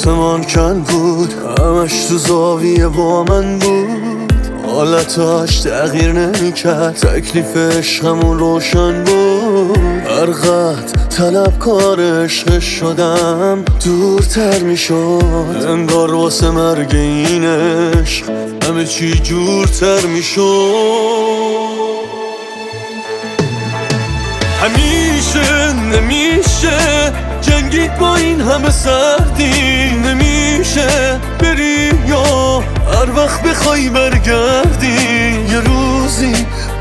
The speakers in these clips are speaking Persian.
آسمان کن بود، همش تو زاویه با من بود، حالتاش تغییر نمیکرد، تکلیف عشقمون روشن بود. هرقدر طلبکار عشق شدم دورتر میشد، انگار واسه مرگ این عشق همه چی جورتر میشد. همیشه نمیشه جنگید با این همه سردی، نمیشه بری یا هر وقت بخوای برگردی. یه روزی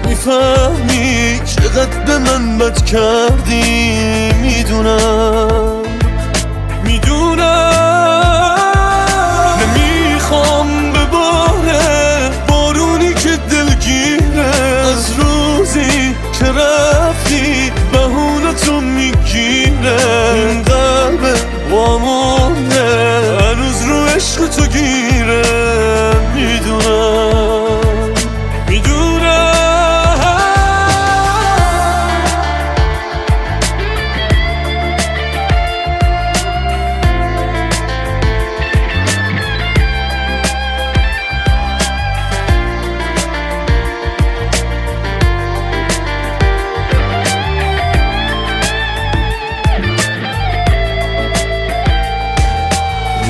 میفهمی چقدر به من بد کردی. میدونم نمیخوام بباره بارونی که دلگیره، از روزی که رفتی بهونتو میگیره. این قلب وامونه هنوز رو عشق تو گیره. میدونم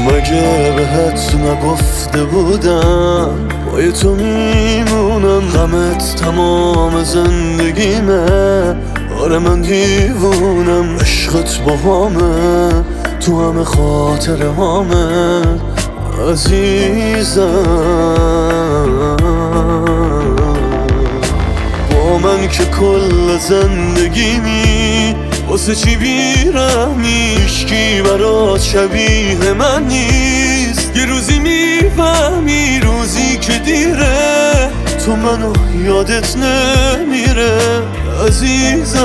مگه بهت نگفته بودم پای تو میمونم، غمت تمام زندگیمه. آره من دیوونم، عشقت با همه تو همه خاطر همه عزیزم. با من که کل زندگیمی واسه چی بیرحمی، هیچکی برات شبیه من نیست. یه روزی میفهمی روزی که دیره تو منو یادت نمیره عزیزم.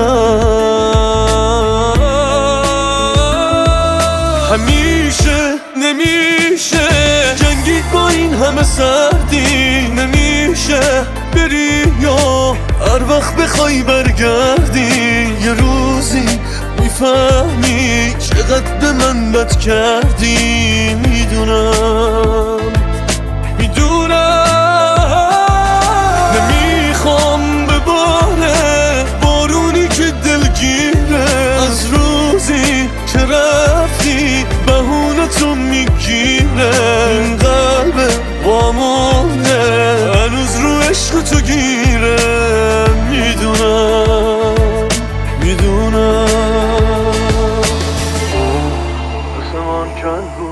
همیشه نمیشه جنگید با این همه سردی، نمیشه بری یا هر وقت بخوای برگردی. یه روزی میفهمی چقدر به من بد کردی. میدونم نمیخوام بباره بارونی که دلگیره، از روزی که رفتی بهونتو میگیره. این قلب وامونه هنوز رو عشق تو گیره. میدونم آسمان کن بود.